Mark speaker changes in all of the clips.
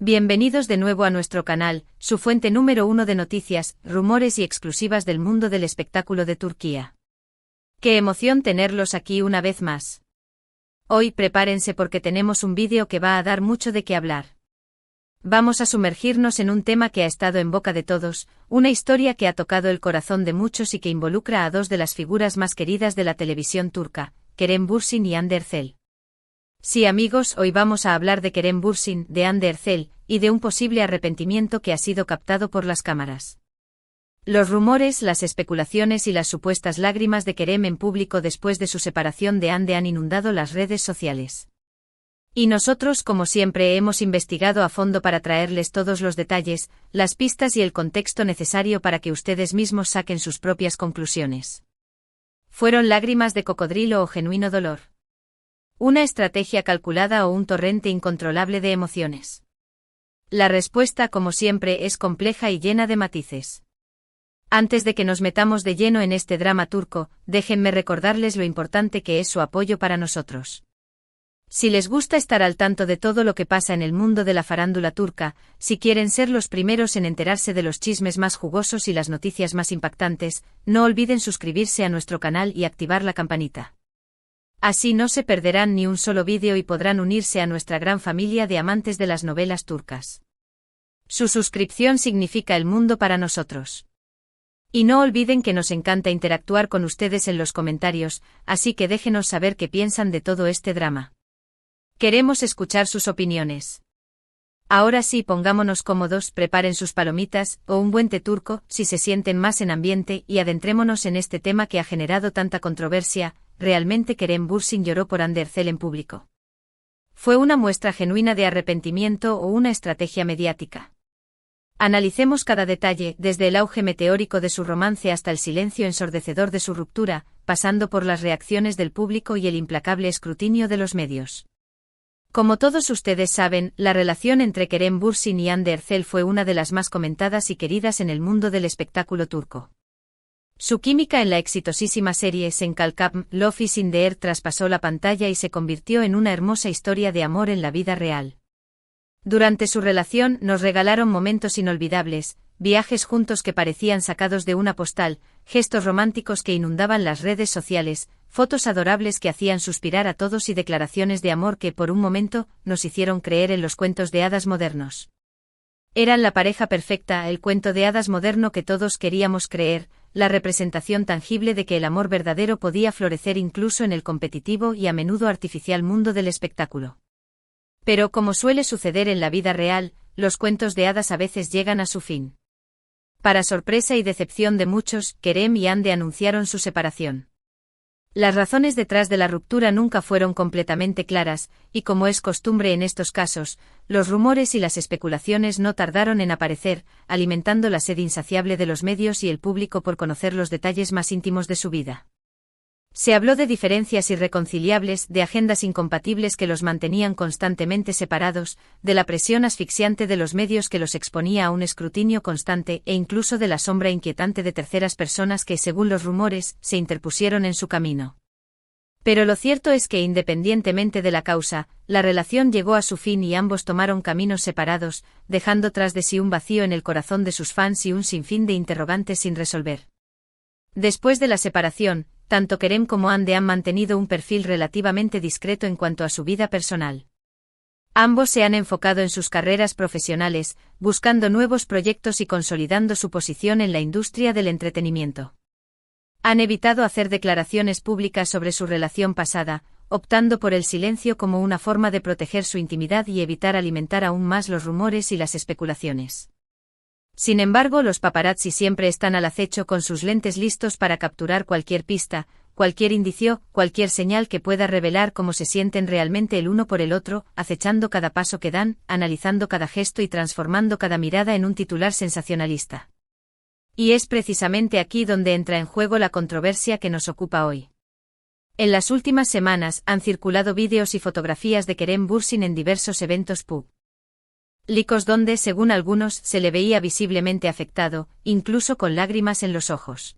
Speaker 1: Bienvenidos de nuevo a nuestro canal, su fuente número 1 de noticias, rumores y exclusivas del mundo del espectáculo de Turquía. ¡Qué emoción tenerlos aquí una vez más! Hoy prepárense porque tenemos un vídeo que va a dar mucho de qué hablar. Vamos a sumergirnos en un tema que ha estado en boca de todos, una historia que ha tocado el corazón de muchos y que involucra a dos de las figuras más queridas de la televisión turca, Kerem Bürsin y Hande Erçel. Sí amigos, hoy vamos a hablar de Kerem Bürsin, de Hande Erçel, y de un posible arrepentimiento que ha sido captado por las cámaras. Los rumores, las especulaciones y las supuestas lágrimas de Kerem en público después de su separación de Hande han inundado las redes sociales. Y nosotros, como siempre, hemos investigado a fondo para traerles todos los detalles, las pistas y el contexto necesario para que ustedes mismos saquen sus propias conclusiones. ¿Fueron lágrimas de cocodrilo o genuino dolor? ¿Una estrategia calculada o un torrente incontrolable de emociones? La respuesta, como siempre, es compleja y llena de matices. Antes de que nos metamos de lleno en este drama turco, déjenme recordarles lo importante que es su apoyo para nosotros. Si les gusta estar al tanto de todo lo que pasa en el mundo de la farándula turca, si quieren ser los primeros en enterarse de los chismes más jugosos y las noticias más impactantes, no olviden suscribirse a nuestro canal y activar la campanita. Así no se perderán ni un solo vídeo y podrán unirse a nuestra gran familia de amantes de las novelas turcas. Su suscripción significa el mundo para nosotros. Y no olviden que nos encanta interactuar con ustedes en los comentarios, así que déjenos saber qué piensan de todo este drama. Queremos escuchar sus opiniones. Ahora sí, pongámonos cómodos, preparen sus palomitas, o un buen té turco, si se sienten más en ambiente, y adentrémonos en este tema que ha generado tanta controversia. ¿Realmente Kerem Bürsin lloró por Hande Erçel en público? ¿Fue una muestra genuina de arrepentimiento o una estrategia mediática? Analicemos cada detalle, desde el auge meteórico de su romance hasta el silencio ensordecedor de su ruptura, pasando por las reacciones del público y el implacable escrutinio de los medios. Como todos ustedes saben, la relación entre Kerem Bürsin y Hande Erçel fue una de las más comentadas y queridas en el mundo del espectáculo turco. Su química en la exitosísima serie Sen Kalkam, Love is in the Air traspasó la pantalla y se convirtió en una hermosa historia de amor en la vida real. Durante su relación nos regalaron momentos inolvidables, viajes juntos que parecían sacados de una postal, gestos románticos que inundaban las redes sociales, fotos adorables que hacían suspirar a todos y declaraciones de amor que por un momento nos hicieron creer en los cuentos de hadas modernos. Eran la pareja perfecta, el cuento de hadas moderno que todos queríamos creer, la representación tangible de que el amor verdadero podía florecer incluso en el competitivo y a menudo artificial mundo del espectáculo. Pero como suele suceder en la vida real, los cuentos de hadas a veces llegan a su fin. Para sorpresa y decepción de muchos, Kerem y Hande anunciaron su separación. Las razones detrás de la ruptura nunca fueron completamente claras, y como es costumbre en estos casos, los rumores y las especulaciones no tardaron en aparecer, alimentando la sed insaciable de los medios y el público por conocer los detalles más íntimos de su vida. Se habló de diferencias irreconciliables, de agendas incompatibles que los mantenían constantemente separados, de la presión asfixiante de los medios que los exponía a un escrutinio constante e incluso de la sombra inquietante de terceras personas que, según los rumores, se interpusieron en su camino. Pero lo cierto es que independientemente de la causa, la relación llegó a su fin y ambos tomaron caminos separados, dejando tras de sí un vacío en el corazón de sus fans y un sinfín de interrogantes sin resolver. Después de la separación, tanto Kerem como Hande han mantenido un perfil relativamente discreto en cuanto a su vida personal. Ambos se han enfocado en sus carreras profesionales, buscando nuevos proyectos y consolidando su posición en la industria del entretenimiento. Han evitado hacer declaraciones públicas sobre su relación pasada, optando por el silencio como una forma de proteger su intimidad y evitar alimentar aún más los rumores y las especulaciones. Sin embargo, los paparazzi siempre están al acecho con sus lentes listos para capturar cualquier pista, cualquier indicio, cualquier señal que pueda revelar cómo se sienten realmente el uno por el otro, acechando cada paso que dan, analizando cada gesto y transformando cada mirada en un titular sensacionalista. Y es precisamente aquí donde entra en juego la controversia que nos ocupa hoy. En las últimas semanas han circulado vídeos y fotografías de Kerem Bürsin en diversos eventos públicos donde, según algunos, se le veía visiblemente afectado, incluso con lágrimas en los ojos.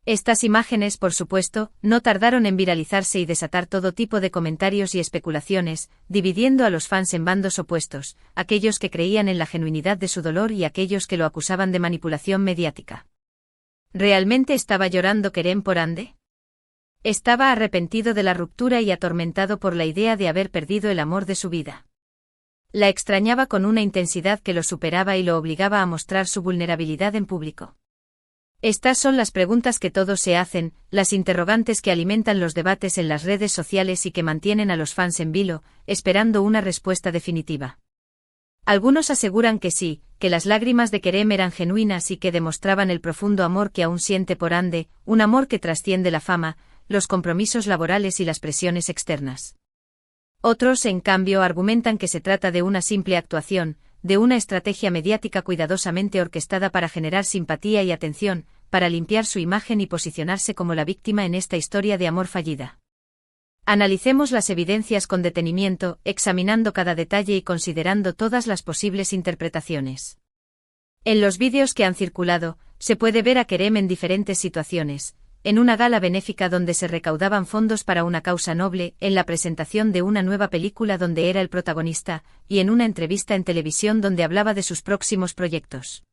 Speaker 1: Estas imágenes, por supuesto, no tardaron en viralizarse y desatar todo tipo de comentarios y especulaciones, dividiendo a los fans en bandos opuestos, aquellos que creían en la genuinidad de su dolor y aquellos que lo acusaban de manipulación mediática. ¿Realmente estaba llorando Kerem por Hande? Estaba arrepentido de la ruptura y atormentado por la idea de haber perdido el amor de su vida. La extrañaba con una intensidad que lo superaba y lo obligaba a mostrar su vulnerabilidad en público. Estas son las preguntas que todos se hacen, las interrogantes que alimentan los debates en las redes sociales y que mantienen a los fans en vilo, esperando una respuesta definitiva. Algunos aseguran que sí, que las lágrimas de Kerem eran genuinas y que demostraban el profundo amor que aún siente por Hande, un amor que trasciende la fama, los compromisos laborales y las presiones externas. Otros, en cambio, argumentan que se trata de una simple actuación, de una estrategia mediática cuidadosamente orquestada para generar simpatía y atención, para limpiar su imagen y posicionarse como la víctima en esta historia de amor fallida. Analicemos las evidencias con detenimiento, examinando cada detalle y considerando todas las posibles interpretaciones. En los vídeos que han circulado, se puede ver a Kerem en diferentes situaciones: en una gala benéfica donde se recaudaban fondos para una causa noble, en la presentación de una nueva película donde era el protagonista, y en una entrevista en televisión donde hablaba de sus próximos proyectos.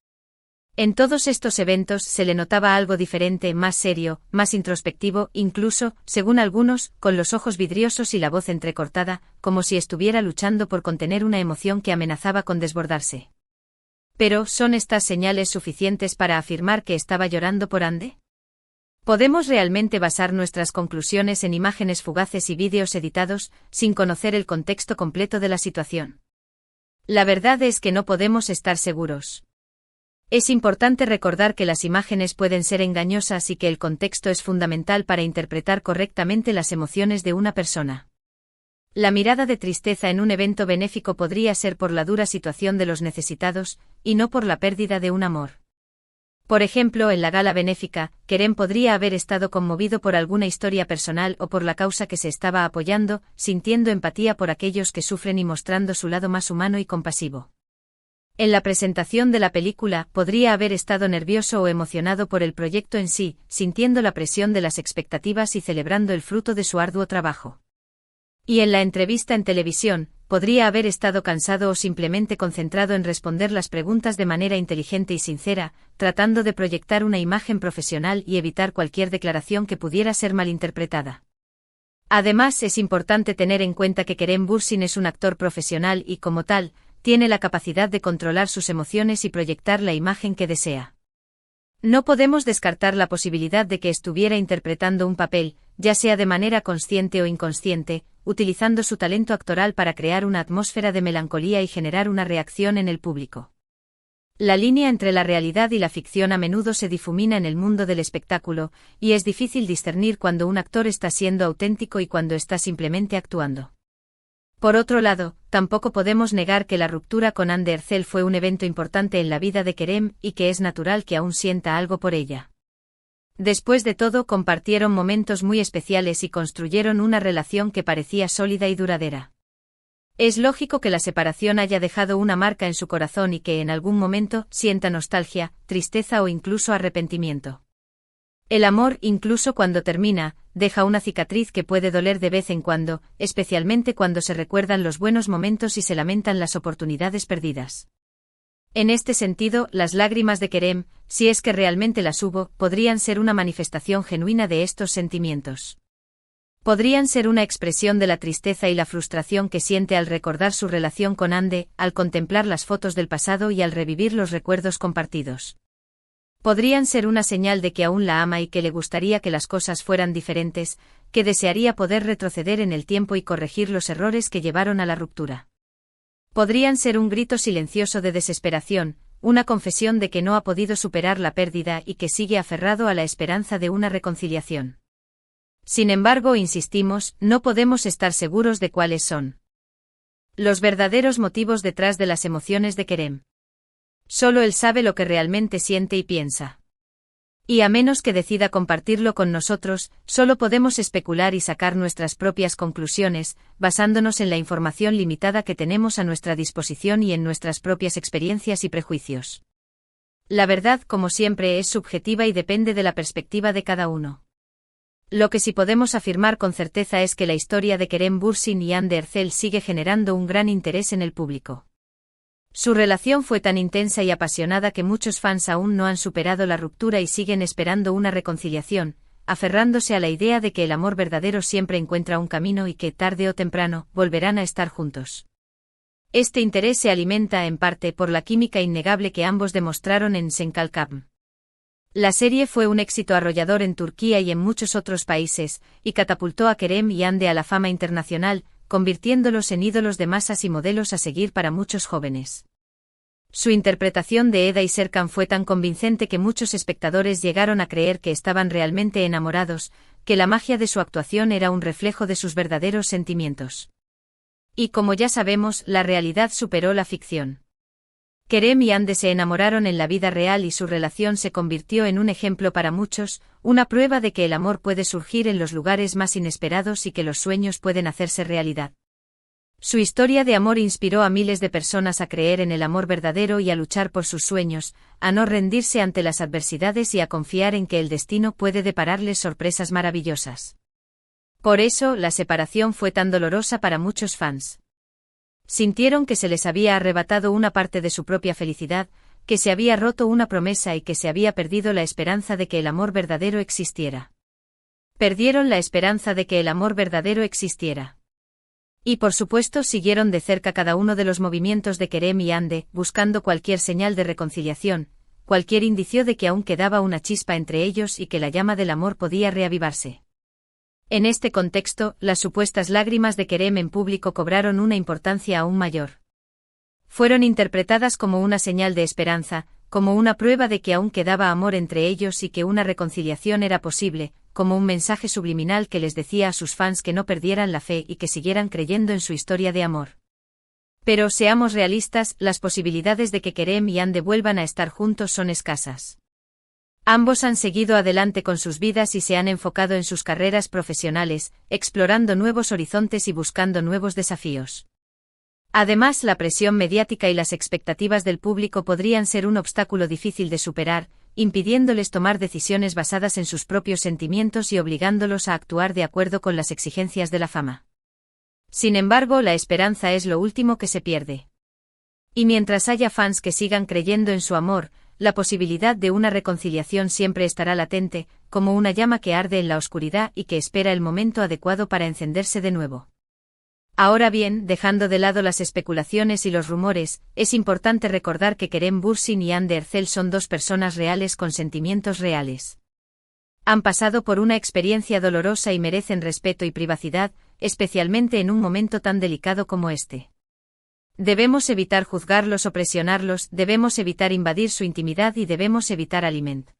Speaker 1: En todos estos eventos se le notaba algo diferente, más serio, más introspectivo, incluso, según algunos, con los ojos vidriosos y la voz entrecortada, como si estuviera luchando por contener una emoción que amenazaba con desbordarse. Pero, ¿son estas señales suficientes para afirmar que estaba llorando por Hande? ¿Podemos realmente basar nuestras conclusiones en imágenes fugaces y vídeos editados, sin conocer el contexto completo de la situación? La verdad es que no podemos estar seguros. Es importante recordar que las imágenes pueden ser engañosas y que el contexto es fundamental para interpretar correctamente las emociones de una persona. La mirada de tristeza en un evento benéfico podría ser por la dura situación de los necesitados, y no por la pérdida de un amor. Por ejemplo, en la gala benéfica, Kerem podría haber estado conmovido por alguna historia personal o por la causa que se estaba apoyando, sintiendo empatía por aquellos que sufren y mostrando su lado más humano y compasivo. En la presentación de la película, podría haber estado nervioso o emocionado por el proyecto en sí, sintiendo la presión de las expectativas y celebrando el fruto de su arduo trabajo. Y en la entrevista en televisión, podría haber estado cansado o simplemente concentrado en responder las preguntas de manera inteligente y sincera, tratando de proyectar una imagen profesional y evitar cualquier declaración que pudiera ser malinterpretada. Además, es importante tener en cuenta que Kerem Bürsin es un actor profesional y, como tal, tiene la capacidad de controlar sus emociones y proyectar la imagen que desea. No podemos descartar la posibilidad de que estuviera interpretando un papel, ya sea de manera consciente o inconsciente, utilizando su talento actoral para crear una atmósfera de melancolía y generar una reacción en el público. La línea entre la realidad y la ficción a menudo se difumina en el mundo del espectáculo, y es difícil discernir cuando un actor está siendo auténtico y cuando está simplemente actuando. Por otro lado, tampoco podemos negar que la ruptura con Hande Erçel fue un evento importante en la vida de Kerem y que es natural que aún sienta algo por ella. Después de todo, compartieron momentos muy especiales y construyeron una relación que parecía sólida y duradera. Es lógico que la separación haya dejado una marca en su corazón y que en algún momento sienta nostalgia, tristeza o incluso arrepentimiento. El amor, incluso cuando termina, deja una cicatriz que puede doler de vez en cuando, especialmente cuando se recuerdan los buenos momentos y se lamentan las oportunidades perdidas. En este sentido, las lágrimas de Kerem, si es que realmente las hubo, podrían ser una manifestación genuina de estos sentimientos. Podrían ser una expresión de la tristeza y la frustración que siente al recordar su relación con Hande, al contemplar las fotos del pasado y al revivir los recuerdos compartidos. Podrían ser una señal de que aún la ama y que le gustaría que las cosas fueran diferentes, que desearía poder retroceder en el tiempo y corregir los errores que llevaron a la ruptura. Podrían ser un grito silencioso de desesperación, una confesión de que no ha podido superar la pérdida y que sigue aferrado a la esperanza de una reconciliación. Sin embargo, insistimos, no podemos estar seguros de cuáles son los verdaderos motivos detrás de las emociones de Kerem. Solo él sabe lo que realmente siente y piensa. Y a menos que decida compartirlo con nosotros, solo podemos especular y sacar nuestras propias conclusiones, basándonos en la información limitada que tenemos a nuestra disposición y en nuestras propias experiencias y prejuicios. La verdad, como siempre, es subjetiva y depende de la perspectiva de cada uno. Lo que sí podemos afirmar con certeza es que la historia de Kerem Bürsin y Hande Erçel sigue generando un gran interés en el público. Su relación fue tan intensa y apasionada que muchos fans aún no han superado la ruptura y siguen esperando una reconciliación, aferrándose a la idea de que el amor verdadero siempre encuentra un camino y que, tarde o temprano, volverán a estar juntos. Este interés se alimenta en parte por la química innegable que ambos demostraron en Sen Kalkam. La serie fue un éxito arrollador en Turquía y en muchos otros países, y catapultó a Kerem y Hande a la fama internacional, convirtiéndolos en ídolos de masas y modelos a seguir para muchos jóvenes. Su interpretación de Eda y Serkan fue tan convincente que muchos espectadores llegaron a creer que estaban realmente enamorados, que la magia de su actuación era un reflejo de sus verdaderos sentimientos. Y como ya sabemos, la realidad superó la ficción. Kerem y Hande se enamoraron en la vida real y su relación se convirtió en un ejemplo para muchos, una prueba de que el amor puede surgir en los lugares más inesperados y que los sueños pueden hacerse realidad. Su historia de amor inspiró a miles de personas a creer en el amor verdadero y a luchar por sus sueños, a no rendirse ante las adversidades y a confiar en que el destino puede depararles sorpresas maravillosas. Por eso, la separación fue tan dolorosa para muchos fans. Sintieron que se les había arrebatado una parte de su propia felicidad, que se había roto una promesa y que se había perdido la esperanza de que el amor verdadero existiera. Perdieron la esperanza de que el amor verdadero existiera. Y por supuesto siguieron de cerca cada uno de los movimientos de Kerem y Hande, buscando cualquier señal de reconciliación, cualquier indicio de que aún quedaba una chispa entre ellos y que la llama del amor podía reavivarse. En este contexto, las supuestas lágrimas de Kerem en público cobraron una importancia aún mayor. Fueron interpretadas como una señal de esperanza, como una prueba de que aún quedaba amor entre ellos y que una reconciliación era posible, como un mensaje subliminal que les decía a sus fans que no perdieran la fe y que siguieran creyendo en su historia de amor. Pero seamos realistas, las posibilidades de que Kerem y Hande vuelvan a estar juntos son escasas. Ambos han seguido adelante con sus vidas y se han enfocado en sus carreras profesionales, explorando nuevos horizontes y buscando nuevos desafíos. Además, la presión mediática y las expectativas del público podrían ser un obstáculo difícil de superar, impidiéndoles tomar decisiones basadas en sus propios sentimientos y obligándolos a actuar de acuerdo con las exigencias de la fama. Sin embargo, la esperanza es lo último que se pierde. Y mientras haya fans que sigan creyendo en su amor, la posibilidad de una reconciliación siempre estará latente, como una llama que arde en la oscuridad y que espera el momento adecuado para encenderse de nuevo. Ahora bien, dejando de lado las especulaciones y los rumores, es importante recordar que Kerem Bürsin y Hande Erçel son dos personas reales con sentimientos reales. Han pasado por una experiencia dolorosa y merecen respeto y privacidad, especialmente en un momento tan delicado como este. Debemos evitar juzgarlos o presionarlos, debemos evitar invadir su intimidad y debemos evitar alimentar